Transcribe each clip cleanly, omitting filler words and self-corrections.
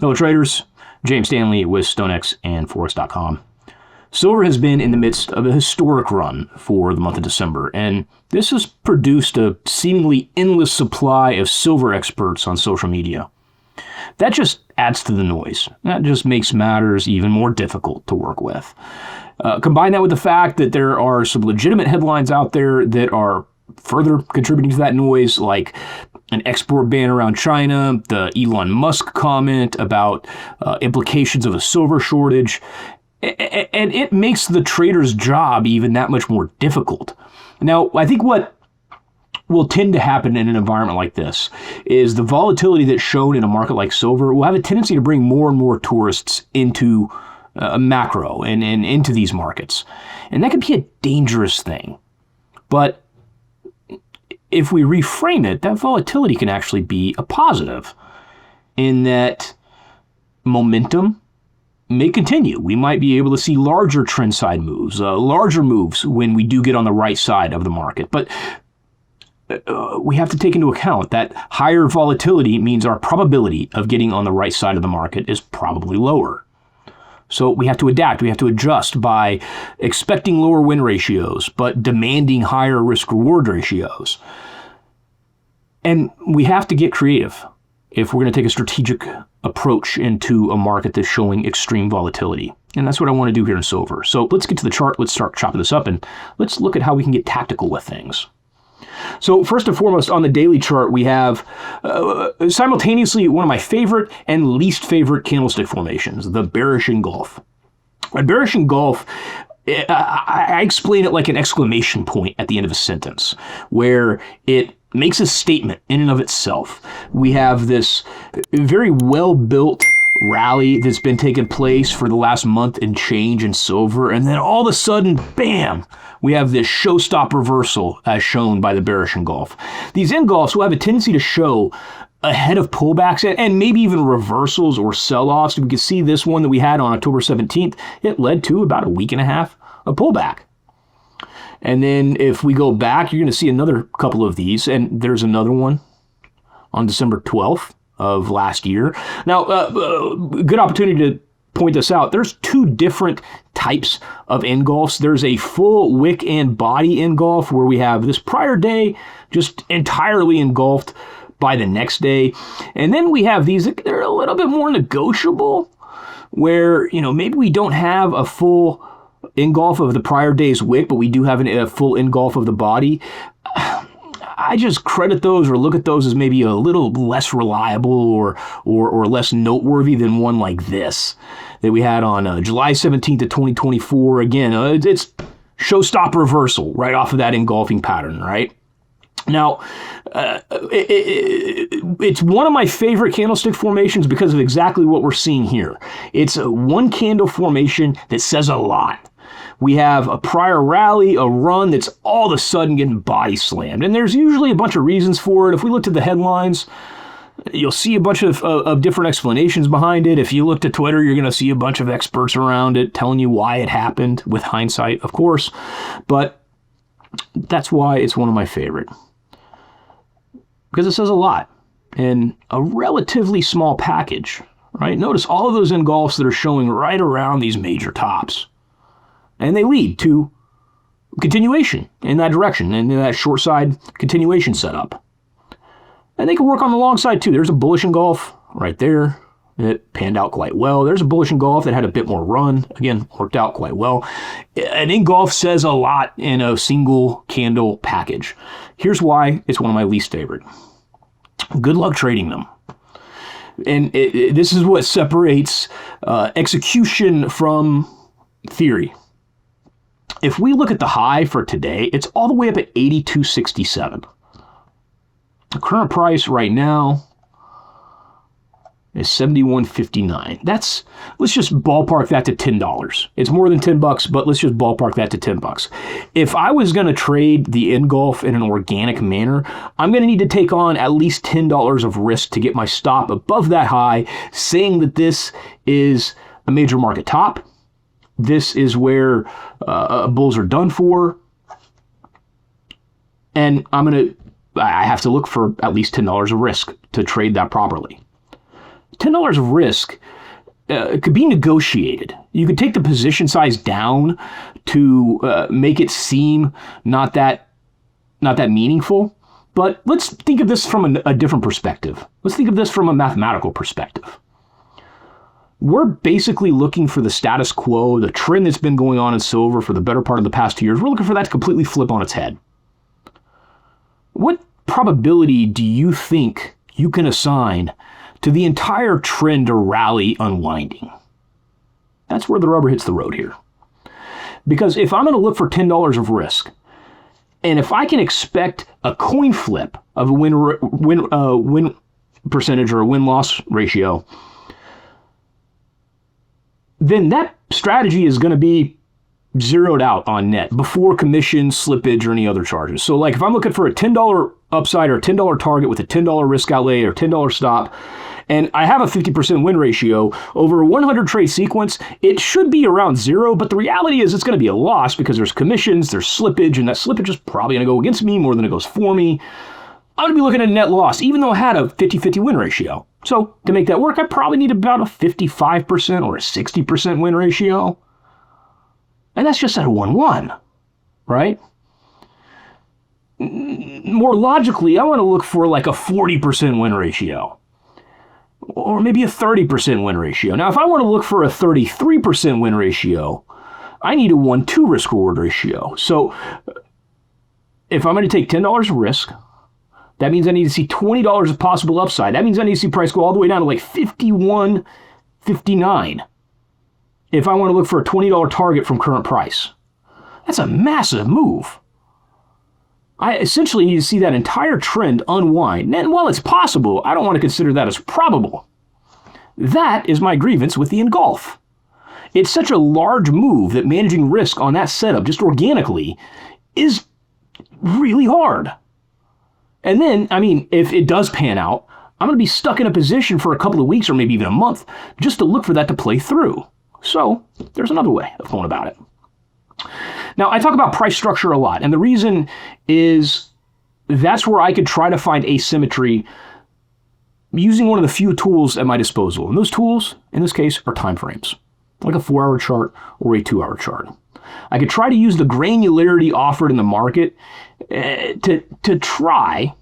Fellow traders, James Stanley with StoneX and FOREX.com. Silver has been in the midst of a historic run for the month of December, and this has produced a seemingly endless supply of silver experts on social media. That just adds to the noise. That just makes matters even more difficult to work with. Combine that with the fact that there are some legitimate headlines out there that are further contributing to that noise, like an export ban around China, the Elon Musk comment about implications of a silver shortage, and it makes the trader's job even that much more difficult. Now, I think what will tend to happen in an environment like this is the volatility that's shown in a market like silver will have a tendency to bring more and more tourists into macro and into these markets. And that can be a dangerous thing. But if we reframe it, that volatility can actually be a positive in that momentum may continue. We might be able to see larger trend side moves, larger moves when we do get on the right side of the market. But we have to take into account that higher volatility means our probability of getting on the right side of the market is probably lower. So we have to adapt, we have to adjust by expecting lower win ratios, but demanding higher risk reward ratios. And we have to get creative if we're going to take a strategic approach into a market that's showing extreme volatility. And that's what I want to do here in silver. So let's get to the chart, let's start chopping this up, and let's look at how we can get tactical with things. So first and foremost, on the daily chart, we have simultaneously one of my favorite and least favorite candlestick formations, the bearish engulf. A bearish engulf, I explain it like an exclamation point at the end of a sentence, where it makes a statement in and of itself. We have this very well-built rally that's been taking place for the last month and change in silver, and then all of a sudden, bam, we have this showstop reversal as shown by the bearish engulf. These engulfs will have a tendency to show ahead of pullbacks and maybe even reversals or sell-offs. We can see this one that we had on October 17th. It led to about a week and a half of pullback. And then if we go back, you're going to see another couple of these, and there's another one on December 12th of last year. Now, good opportunity to point this out. There's two different types of engulfs. There's a full wick and body engulf where we have this prior day just entirely engulfed by the next day. And then we have these that are a little bit more negotiable where, maybe we don't have a full engulf of the prior day's wick, but we do have a full engulf of the body. I just credit those or look at those as maybe a little less reliable or less noteworthy than one like this that we had on July 17th of 2024. Again, it's showstop reversal right off of that engulfing pattern, right? Now, it's one of my favorite candlestick formations because of exactly what we're seeing here. It's a one candle formation that says a lot. We have a prior rally, a run that's all of a sudden getting body slammed. And there's usually a bunch of reasons for it. If we looked at the headlines, you'll see a bunch of different explanations behind it. If you looked at Twitter, you're going to see a bunch of experts around it telling you why it happened, with hindsight, of course. But that's why it's one of my favorite. Because it says a lot in a relatively small package, right? Notice all of those engulfs that are showing right around these major tops. And they lead to continuation in that direction, and in that short side continuation setup. And they can work on the long side too. There's a bullish engulf right there. It panned out quite well. There's a bullish engulf that had a bit more run. Again, worked out quite well. An engulf says a lot in a single candle package. Here's why it's one of my least favorite. Good luck trading them. And this is what separates execution from theory. If we look at the high for today, it's all the way up at 82.67. The current price right now is 71.59. Let's just ballpark that to $10. It's more than $10, but let's just ballpark that to $10. If I was going to trade the engulf in an organic manner, I'm going to need to take on at least $10 of risk to get my stop above that high, saying that this is a major market top. This is where bulls are done for. And I have to look for at least $10 of risk to trade that properly. $10 of risk could be negotiated. You could take the position size down to make it seem not that meaningful. But let's think of this from a different perspective. Let's think of this from a mathematical perspective. We're basically looking for the status quo, the trend that's been going on in silver for the better part of the past 2 years. We're looking for that to completely flip on its head. What probability do you think you can assign to the entire trend or rally unwinding? That's where the rubber hits the road here. Because if I'm going to look for $10 of risk, and if I can expect a coin flip of a win percentage or a win-loss ratio, then that strategy is going to be zeroed out on net before commission, slippage, or any other charges. So like if I'm looking for a $10 upside or a $10 target with a $10 risk outlay or $10 stop, and I have a 50% win ratio over a 100 trade sequence, it should be around zero, but the reality is it's going to be a loss because there's commissions, there's slippage, and that slippage is probably going to go against me more than it goes for me. I'm going to be looking at a net loss, even though I had a 50-50 win ratio. So to make that work, I probably need about a 55% or a 60% win ratio. And that's just at a 1-1, right? More logically, I want to look for like a 40% win ratio. Or maybe a 30% win ratio. Now, if I want to look for a 33% win ratio, I need a 1-2 risk-reward ratio. So if I'm going to take $10 of risk, that means I need to see $20 of possible upside. That means I need to see price go all the way down to like 51.59 if I want to look for a $20 target from current price. That's a massive move. I essentially need to see that entire trend unwind. And while it's possible, I don't want to consider that as probable. That is my grievance with the engulf. It's such a large move that managing risk on that setup just organically is really hard. And then, I mean, if it does pan out, I'm going to be stuck in a position for a couple of weeks or maybe even a month just to look for that to play through. So there's another way of going about it. Now, I talk about price structure a lot, and the reason is that's where I could try to find asymmetry using one of the few tools at my disposal. And those tools, in this case, are time frames, like a 4-hour chart or a 2-hour chart. I could try to use the granularity offered in the market to try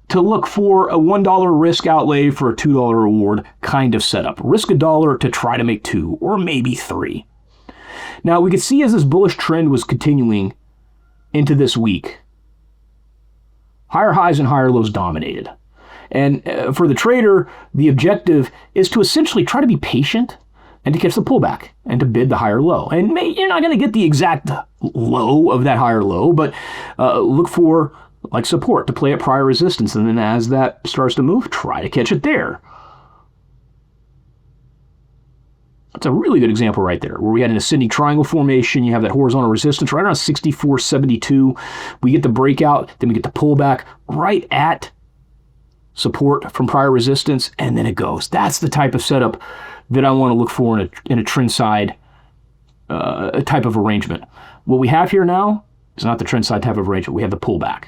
to look for a $1 risk outlay for a $2 reward kind of setup. Risk $1 to try to make 2 or maybe 3. Now, we could see as this bullish trend was continuing into this week, higher highs and higher lows dominated. And for the trader, the objective is to essentially try to be patient and to catch the pullback and to bid the higher low. And you're not going to get the exact low of that higher low, but look for like support to play at prior resistance. And then as that starts to move, try to catch it there. That's a really good example right there, where we had an ascending triangle formation. You have that horizontal resistance right around 64.72. We get the breakout, then we get the pullback right at support from prior resistance, and then it goes. That's the type of setup that I want to look for in a trend side type of arrangement. What we have here now is not the trend side type of arrangement. We have the pullback.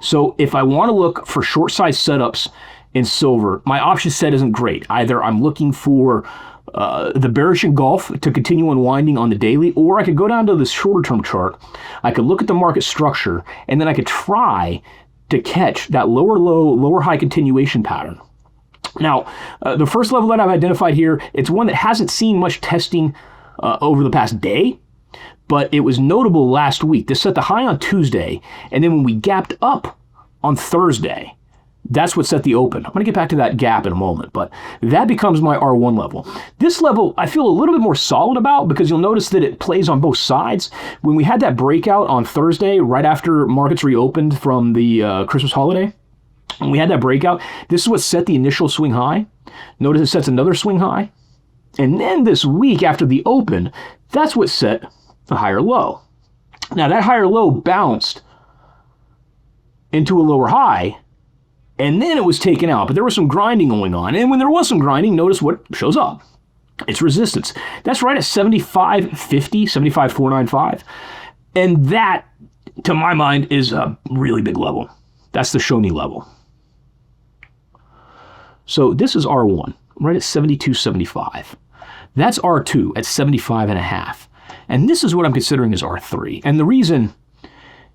So if I want to look for short size setups in silver, my option set isn't great. Either I'm looking for the bearish engulf to continue unwinding on the daily, or I could go down to this shorter term chart. I could look at the market structure, and then I could try to catch that lower low, lower high continuation pattern. Now, the first level that I've identified here, it's one that hasn't seen much testing over the past day, but it was notable last week. This set the high on Tuesday, and then when we gapped up on Thursday, that's what set the open. I'm going to get back to that gap in a moment, but that becomes my R1 level. This level I feel a little bit more solid about because you'll notice that it plays on both sides. When we had that breakout on Thursday, right after markets reopened from the Christmas holiday, when we had that breakout, this is what set the initial swing high. Notice it sets another swing high. And then this week after the open, that's what set the higher low. Now that higher low bounced into a lower high, and then it was taken out, but there was some grinding going on. And when there was some grinding, notice what shows up. It's resistance. That's right at 75.50, 75.495. And that, to my mind, is a really big level. That's the show me level. So this is R1, right at 72.75. That's R2 at 75.5. And this is what I'm considering as R3. And the reason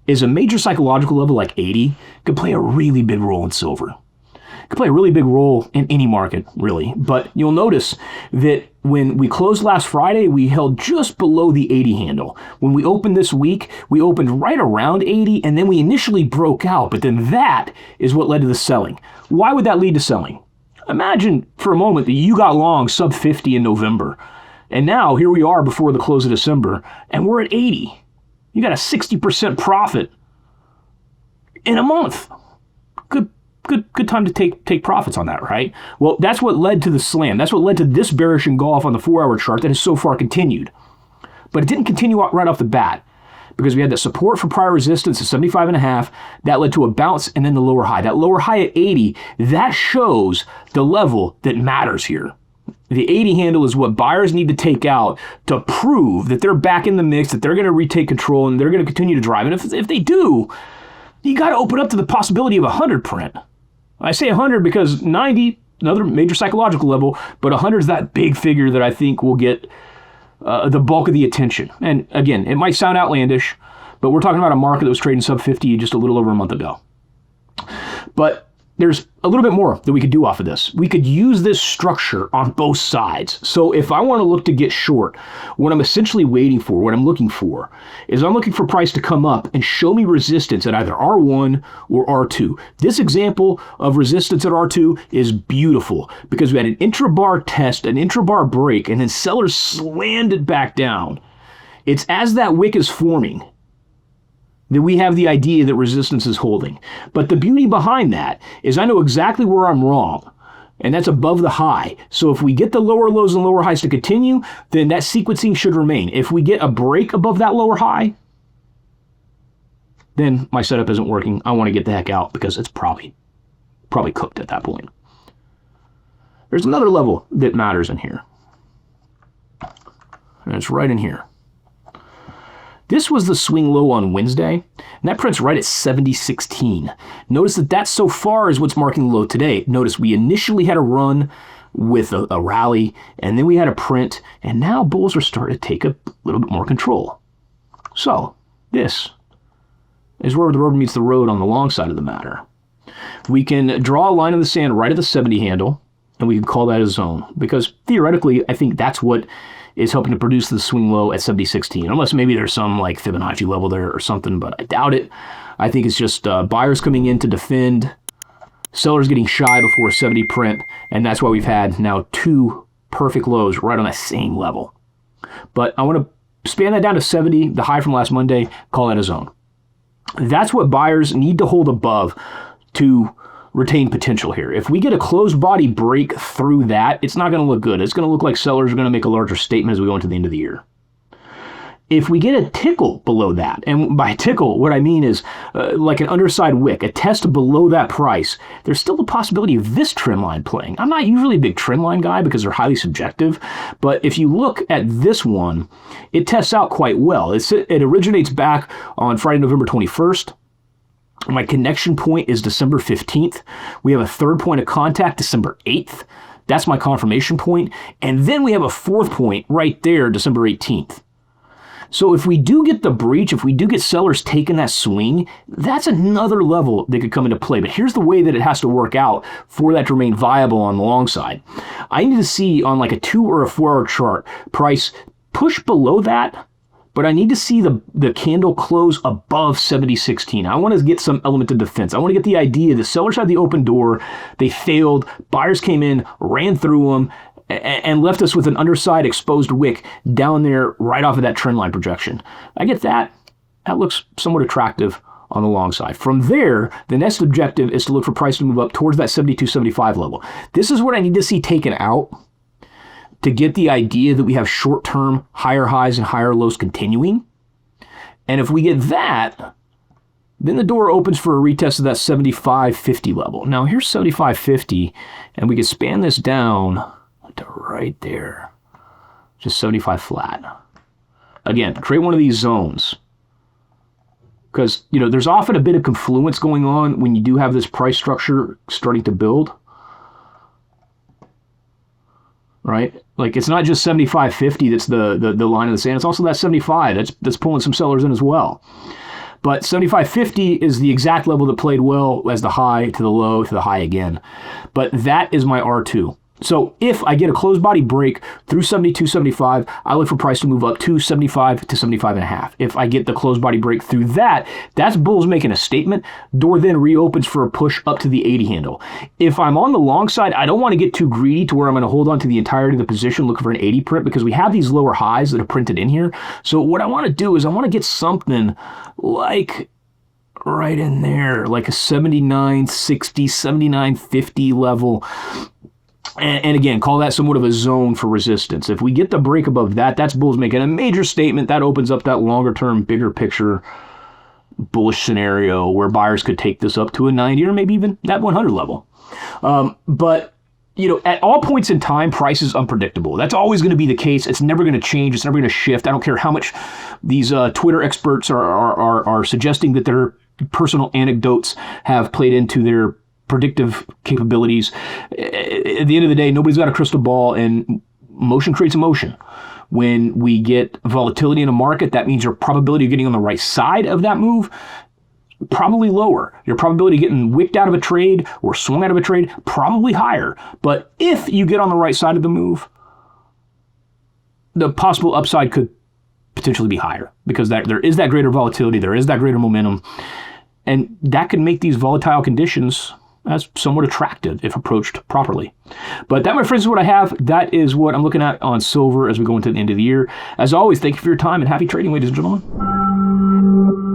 is a major psychological level like 80 could play a really big role in silver. It could play a really big role in any market, really. But you'll notice that when we closed last Friday, we held just below the 80 handle. When we opened this week, we opened right around 80, and then we initially broke out. But then that is what led to the selling. Why would that lead to selling? Imagine for a moment that you got long sub 50 in November. And now here we are before the close of December, and we're at 80. You got a 60% profit in a month. Good time to take profits on that, right? Well, that's what led to the slam. That's what led to this bearish engulf on the 4-hour chart that has so far continued. But it didn't continue right off the bat because we had that support for prior resistance at 75.5. That led to a bounce and then the lower high. That lower high at 80, that shows the level that matters here. The 80 handle is what buyers need to take out to prove that they're back in the mix, that they're going to retake control, and they're going to continue to drive. And if they do, you got to open up to the possibility of 100 print. I say 100 because 90, another major psychological level, but 100 is that big figure that I think will get the bulk of the attention. And again, it might sound outlandish, but we're talking about a market that was trading sub 50 just a little over a month ago. But there's a little bit more that we could do off of this. We could use this structure on both sides. So if I want to look to get short, what I'm essentially waiting for, what I'm looking for, is I'm looking for price to come up and show me resistance at either R1 or R2. This example of resistance at R2 is beautiful because we had an intrabar test, an intrabar break, and then sellers slammed it back down. It's as that wick is forming that we have the idea that resistance is holding. But the beauty behind that is I know exactly where I'm wrong, and that's above the high. So if we get the lower lows and lower highs to continue, then that sequencing should remain. If we get a break above that lower high, then my setup isn't working. I want to get the heck out because it's probably cooked at that point. There's another level that matters in here, and it's right in here. This was the swing low on Wednesday, and that prints right at 70.16. Notice that so far is what's marking the low today. Notice we initially had a run with a rally, and then we had a print, and now bulls are starting to take a little bit more control. So this is where the rubber meets the road on the long side of the matter. We can draw a line in the sand right at the 70 handle, and we can call that a zone, because theoretically, I think that's what is helping to produce the swing low at 70.16, unless maybe there's some like Fibonacci level there or something, but I doubt it. I think it's just buyers coming in to defend, sellers getting shy before 70 print, and that's why we've had now two perfect lows right on that same level. But I want to span that down to 70, the high from last Monday, call that a zone. That's what buyers need to hold above to retain potential here. If we get a closed body break through that, it's not going to look good. It's going to look like sellers are going to make a larger statement as we go into the end of the year. If we get a tickle below that, and by tickle, what I mean is like an underside wick, a test below that price, there's still the possibility of this trend line playing. I'm not usually a big trend line guy because they're highly subjective, but if you look at this one, it tests out quite well. It originates back on Friday, November 21st. My connection point is December 15th. We have a third point of contact, December 8th. That's my confirmation point. And then we have a fourth point right there, December 18th. So if we do get the breach, if we do get sellers taking that swing, that's another level that could come into play. But here's the way that it has to work out for that to remain viable on the long side. I need to see on like a 2 or a 4 hour chart, price push below that, but I need to see the candle close above 70.16. I want to get some element of defense. I want to get the idea that sellers had the open door, they failed, buyers came in, ran through them, and left us with an underside exposed wick down there right off of that trend line projection. I get that. That looks somewhat attractive on the long side. From there, the next objective is to look for price to move up towards that 72.75 level. This is what I need to see taken out to get the idea that we have short-term higher highs and higher lows continuing. And if we get that, then the door opens for a retest of that 75.50 level. Now here's 75.50, and we can span this down to right there, just 75 flat. Again, create one of these zones, because there's often a bit of confluence going on when you do have this price structure starting to build. right? Like it's not just 75.50 that's the line in the sand. It's also that 75 that's pulling some sellers in as well. But 75.50 is the exact level that played well as the high to the low to the high again. But that is my R2. So if I get a closed body break through 72.75, I look for price to move up to 75 to 75.5. If I get the closed body break through that, that's bulls making a statement. Door then reopens for a push up to the 80 handle. If I'm on the long side, I don't want to get too greedy to where I'm going to hold on to the entirety of the position looking for an 80 print because we have these lower highs that are printed in here. So what I want to do is I want to get something like right in there, like a 79.60, 79.50 level. And again, call that somewhat of a zone for resistance. If we get the break above that, that's bulls making a major statement. That opens up that longer term, bigger picture bullish scenario where buyers could take this up to a 90 or maybe even that 100 level. But you know, at all points in time, price is unpredictable. That's always going to be the case. It's never going to change. It's never going to shift. I don't care how much these Twitter experts are suggesting that their personal anecdotes have played into their predictive capabilities. At the end of the day, nobody's got a crystal ball, and motion creates emotion. When we get volatility in a market, that means your probability of getting on the right side of that move probably lower. Your probability of getting wicked out of a trade or swung out of a trade probably higher. But if you get on the right side of the move, the possible upside could potentially be higher because there is that greater volatility, there is that greater momentum, and that can make these volatile conditions as somewhat attractive if approached properly. But that, my friends, is what I have. That is what I'm looking at on silver as we go into the end of the year. As always, thank you for your time and happy trading, ladies and gentlemen.